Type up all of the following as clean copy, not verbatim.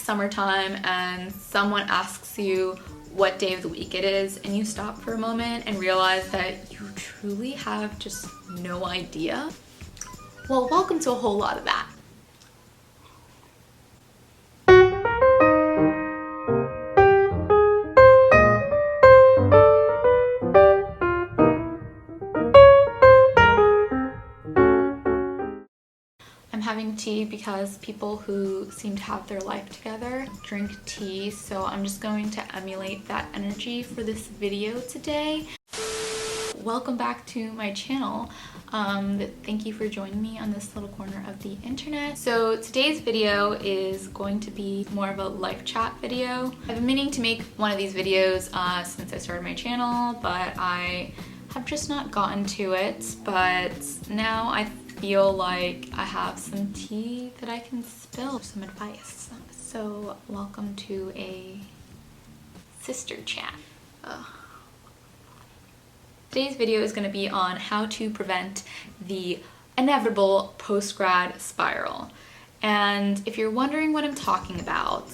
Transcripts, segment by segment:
summertime and someone asks you what day of the week it is, and you stop for a moment and realize that you truly have just no idea? Well, welcome to a whole lot of that. I'm having tea because people who seem to have their life together drink tea, so I'm just going to emulate that energy for this video today. Welcome back to my channel. Thank you for joining me on this little corner of the internet. So today's video is going to be more of a life chat video. I've been meaning to make one of these videos since I started my channel, but I have just not gotten to it. But now I feel like I have some tea that I can spill, some advice. So welcome to a sister chat. Today's video is going to be on how to prevent the inevitable post-grad spiral. And if you're wondering what I'm talking about,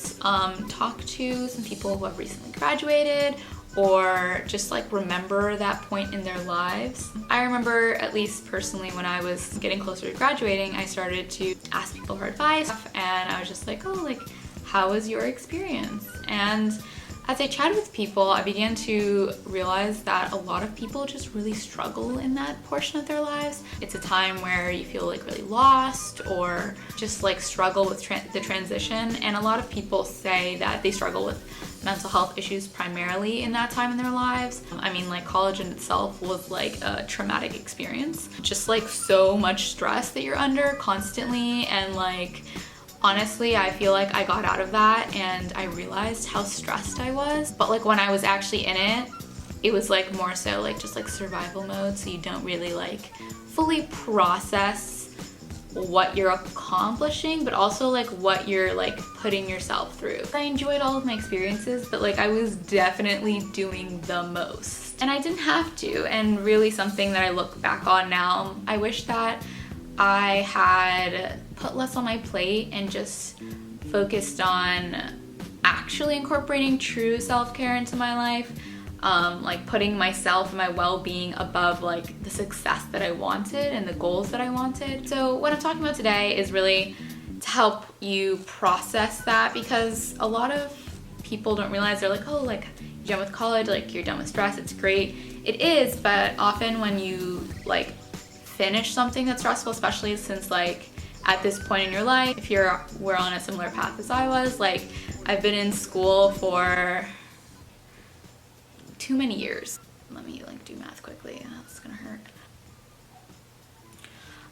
talk to some people who have recently graduated or just like remember that point in their lives. I remember, at least personally, when I was getting closer to graduating, I started to ask people for advice, and I was just like, oh, like, how was your experience? And as I chatted with people, I began to realize that a lot of people just really struggle in that portion of their lives. It's a time where you feel like really lost or just like struggle with the transition. And a lot of people say that they struggle with mental health issues primarily in that time in their lives. I mean, like, college in itself was like a traumatic experience. Just like so much stress that you're under constantly, and like, honestly, I feel like I got out of that and I realized how stressed I was. But like when I was actually in it, it was like more so like just like survival mode, so you don't really like fully process what you're accomplishing, but also like what you're like putting yourself through. I enjoyed all of my experiences, but like I was definitely doing the most. And I didn't have to, and really something that I look back on now, I wish that I had put less on my plate and just focused on actually incorporating true self-care into my life, like putting myself and my well-being above like the success that I wanted and the goals that I wanted. So what I'm talking about today is really to help you process that, because a lot of people don't realize, they're like, oh, like, you're done with college, like you're done with stress, it's great. It is, but often when you like finish something that's stressful, especially since like at this point in your life, if we're on a similar path as I was, like I've been in school for too many years. Let me like do math quickly, that's gonna hurt.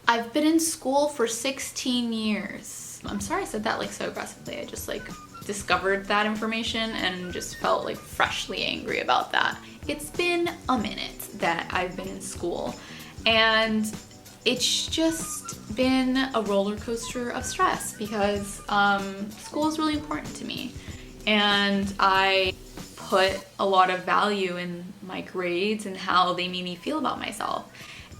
I've been in school for 16 years. I'm sorry I said that like so aggressively. I just like discovered that information and just felt like freshly angry about that. It's been a minute that I've been in school, and it's just been a roller coaster of stress because school is really important to me, and I put a lot of value in my grades and how they made me feel about myself.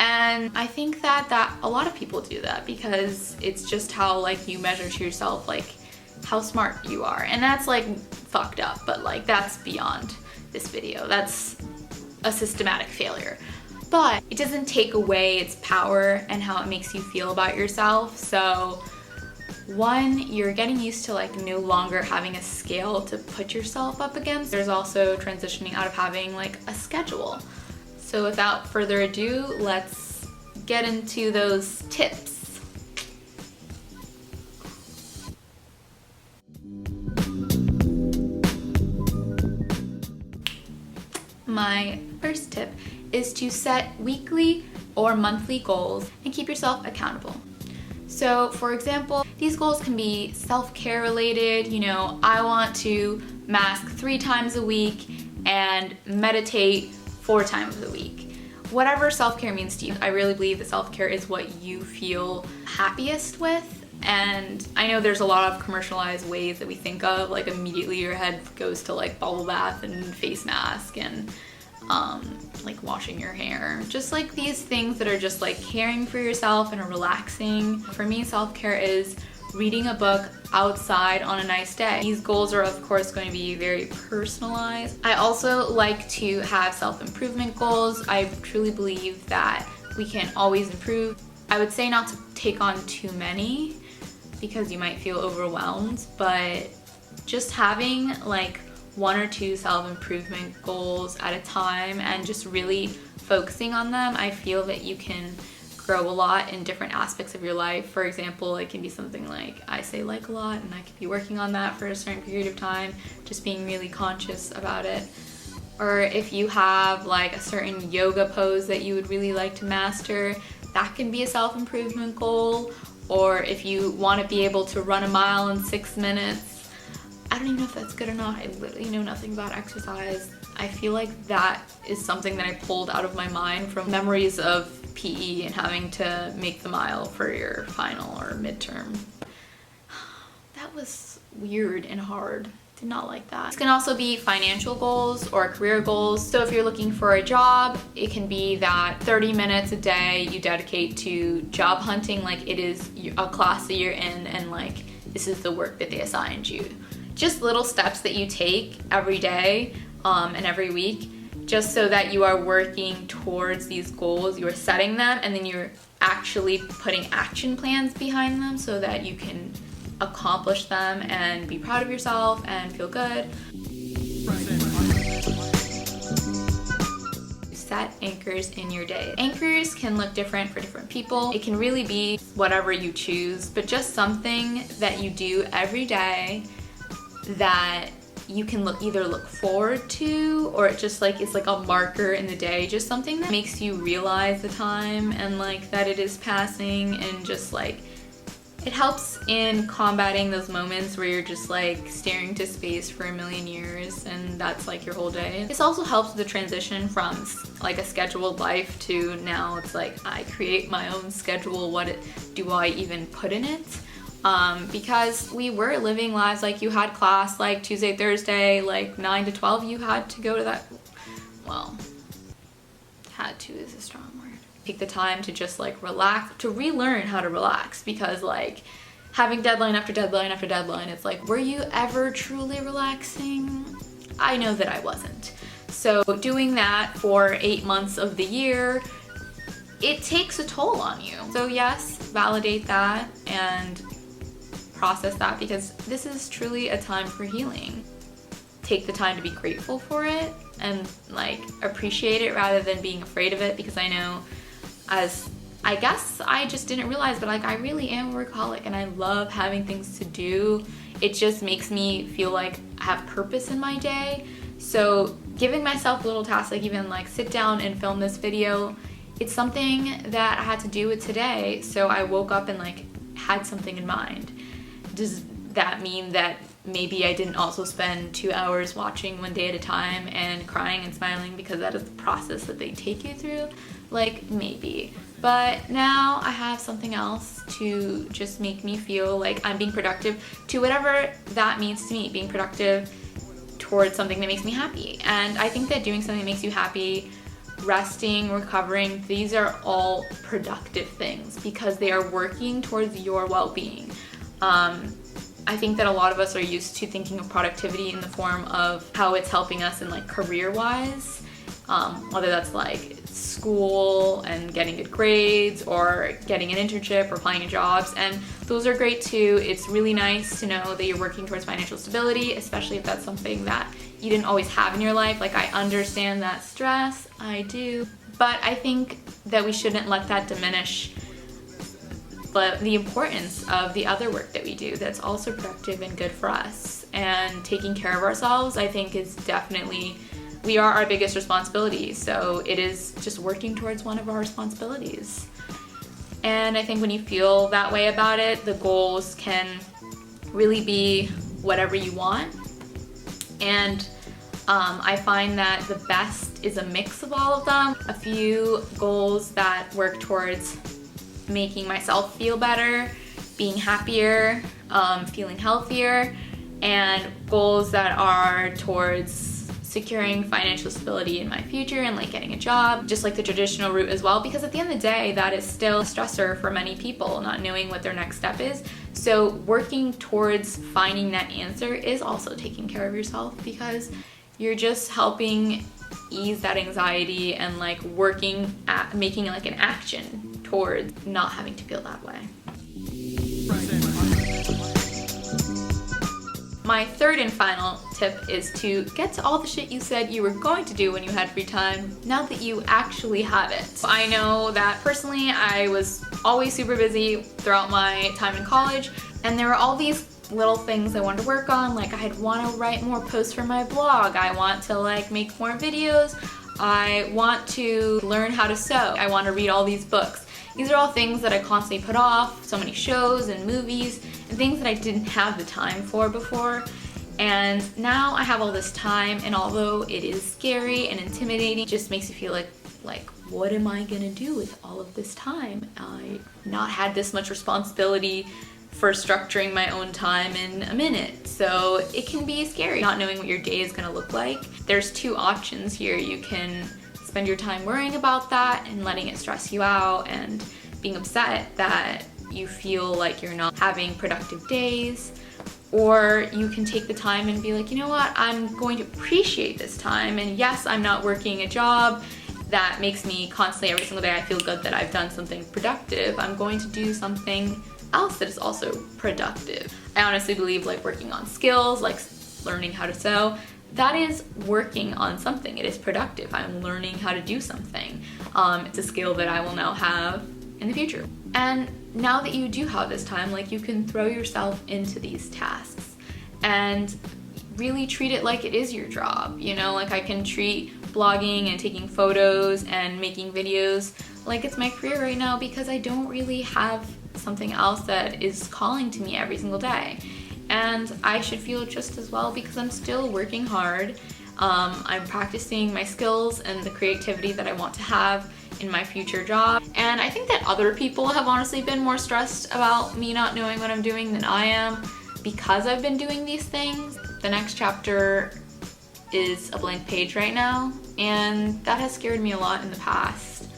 And I think that a lot of people do that because it's just how like you measure to yourself like how smart you are, and that's like fucked up, but like that's beyond this video. That's a systematic failure. But it doesn't take away its power and how it makes you feel about yourself. So one, you're getting used to like no longer having a scale to put yourself up against. There's also transitioning out of having like a schedule. So without further ado, let's get into those tips. My first tip is to set weekly or monthly goals and keep yourself accountable. So for example, these goals can be self-care related. You know, I want to mask 3 times a week and meditate 4 times a week. Whatever self-care means to you. I really believe that self-care is what you feel happiest with. And I know there's a lot of commercialized ways that we think of, like immediately your head goes to like bubble bath and face mask and like washing your hair. Just like these things that are just like caring for yourself and are relaxing. For me, self-care is reading a book outside on a nice day. These goals are of course going to be very personalized. I also like to have self-improvement goals. I truly believe that we can always improve. I would say not to take on too many because you might feel overwhelmed, but just having like 1 or 2 self-improvement goals at a time and just really focusing on them, I feel that you can grow a lot in different aspects of your life. For example, it can be something like I say like a lot, and I could be working on that for a certain period of time, just being really conscious about it. Or if you have like a certain yoga pose that you would really like to master, that can be a self-improvement goal. Or if you want to be able to run a mile in 6 minutes, I don't even know if that's good or not. I literally know nothing about exercise. I feel like that is something that I pulled out of my mind from memories of PE and having to make the mile for your final or midterm. That was weird and hard. Did not like that. This can also be financial goals or career goals. So if you're looking for a job, it can be that 30 minutes a day you dedicate to job hunting, like it is a class that you're in and like this is the work that they assigned you. Just little steps that you take every day and every week, just so that you are working towards these goals. You are setting them and then you're actually putting action plans behind them so that you can accomplish them and be proud of yourself and feel good. Set anchors in your day. Anchors can look different for different people. It can really be whatever you choose, but just something that you do every day that you can either look forward to, or it just like it's like a marker in the day, just something that makes you realize the time and like that it is passing, and just like it helps in combating those moments where you're just like staring to space for a million years and that's like your whole day. This also helps with the transition from like a scheduled life to now it's like I create my own schedule. What do I even put in it? Because we were living lives like you had class like Tuesday, Thursday, like 9 to 12, you had to go to that. Well, had to is a strong word. Take the time to just like relax, to relearn how to relax, because like having deadline after deadline after deadline, it's like, were you ever truly relaxing? I know that I wasn't. So doing that for 8 months of the year, it takes a toll on you. So yes, validate that and process that, because this is truly a time for healing. Take the time to be grateful for it and like appreciate it rather than being afraid of it, because I know, as I guess I just didn't realize, but like I really am a workaholic and I love having things to do. It just makes me feel like I have purpose in my day. So giving myself little tasks, like even like sit down and film this video, it's something that I had to do with today. So I woke up and like had something in mind. Does that mean that maybe I didn't also spend 2 hours watching One Day at a Time and crying and smiling because that is the process that they take you through? Like, maybe. But now I have something else to just make me feel like I'm being productive to whatever that means to me, being productive towards something that makes me happy. And I think that doing something that makes you happy, resting, recovering, these are all productive things because they are working towards your well-being. I think that a lot of us are used to thinking of productivity in the form of how it's helping us in like career-wise, whether that's like school and getting good grades or getting an internship or applying to jobs, and those are great too. It's really nice to know that you're working towards financial stability, especially if that's something that you didn't always have in your life. Like, I understand that stress, I do, but I think that we shouldn't let that diminish the importance of the other work that we do that's also productive and good for us. And taking care of ourselves, I think, is definitely, we are our biggest responsibility, so it is just working towards one of our responsibilities. And I think when you feel that way about it, the goals can really be whatever you want. And I find that the best is a mix of all of them. A few goals that work towards making myself feel better, being happier, feeling healthier, and goals that are towards securing financial stability in my future and like getting a job, just like the traditional route as well, because at the end of the day, that is still a stressor for many people, not knowing what their next step is. So working towards finding that answer is also taking care of yourself, because you're just helping ease that anxiety and like working at making like an action towards not having to feel that way. My third and final tip is to get to all the shit you said you were going to do when you had free time, now that you actually have it. I know that personally, I was always super busy throughout my time in college, and there were all these little things I wanted to work on. Like I'd want to write more posts for my blog, I want to like make more videos, I want to learn how to sew, I want to read all these books. These are all things that I constantly put off, so many shows and movies and things that I didn't have the time for before. And now I have all this time, and although it is scary and intimidating, it just makes you feel like what am I gonna do with all of this time? I not had this much responsibility for structuring my own time in a minute. So it can be scary not knowing what your day is gonna look like. There's two options here. You can spend your time worrying about that and letting it stress you out and being upset that you feel like you're not having productive days, or you can take the time and be like, you know what, I'm going to appreciate this time, and yes, I'm not working a job that makes me constantly every single day I feel good that I've done something productive. I'm going to do something else that is also productive. I honestly believe like working on skills, like learning how to sew, that is working on something. It is productive. I'm learning how to do something. It's a skill that I will now have in the future. And now that you do have this time, like you can throw yourself into these tasks and really treat it like it is your job. You know, like I can treat blogging and taking photos and making videos like it's my career right now, because I don't really have something else that is calling to me every single day. And I should feel just as well, because I'm still working hard. I'm practicing my skills and the creativity that I want to have in my future job. And I think that other people have honestly been more stressed about me not knowing what I'm doing than I am, because I've been doing these things. The next chapter is a blank page right now, and that has scared me a lot in the past.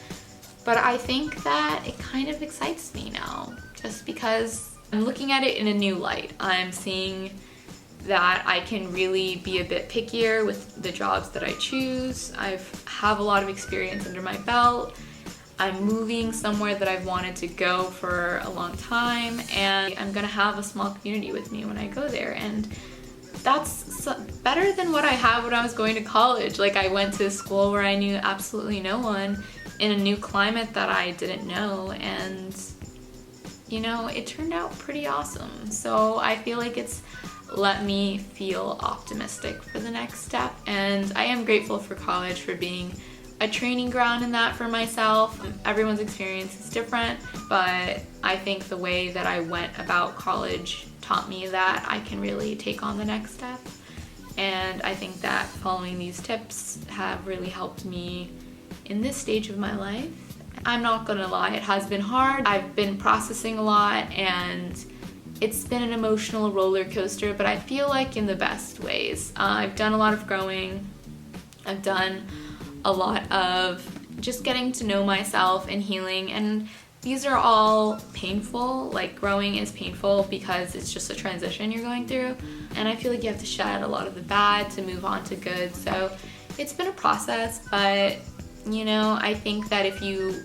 But I think that it kind of excites me now, just because I'm looking at it in a new light. I'm seeing that I can really be a bit pickier with the jobs that I choose. I have a lot of experience under my belt. I'm moving somewhere that I've wanted to go for a long time, and I'm gonna have a small community with me when I go there. And that's better than what I had when I was going to college. Like I went to a school where I knew absolutely no one in a new climate that I didn't know, and you know, it turned out pretty awesome. So I feel like it's let me feel optimistic for the next step, and I am grateful for college for being a training ground in that for myself. Everyone's experience is different, but I think the way that I went about college taught me that I can really take on the next step. And I think that following these tips have really helped me in this stage of my life. I'm not gonna lie, it has been hard. I've been processing a lot, and it's been an emotional roller coaster, but I feel like in the best ways. I've done a lot of growing. I've done a lot of just getting to know myself and healing, and these are all painful. Like growing is painful because it's just a transition you're going through, and I feel like you have to shed a lot of the bad to move on to good. So it's been a process, but you know, I think that if you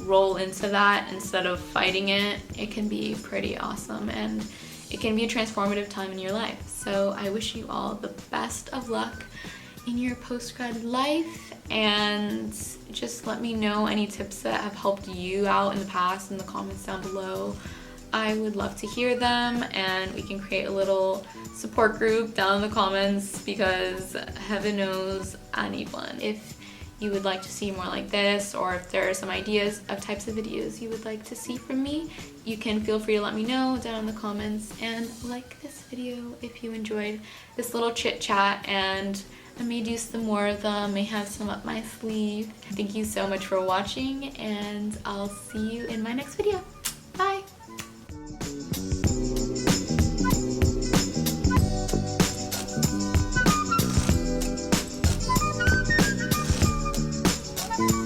roll into that instead of fighting it, it can be pretty awesome, and it can be a transformative time in your life. So I wish you all the best of luck in your post-grad life, and just let me know any tips that have helped you out in the past in the comments down below. I would love to hear them, and we can create a little support group down in the comments, because heaven knows I need one. If you would like to see more like this, or if there are some ideas of types of videos you would like to see from me, you can feel free to let me know down in the comments, and like this video if you enjoyed this little chit chat, and I may do some more of them, may have some up my sleeve. Thank you so much for watching, and I'll see you in my next video.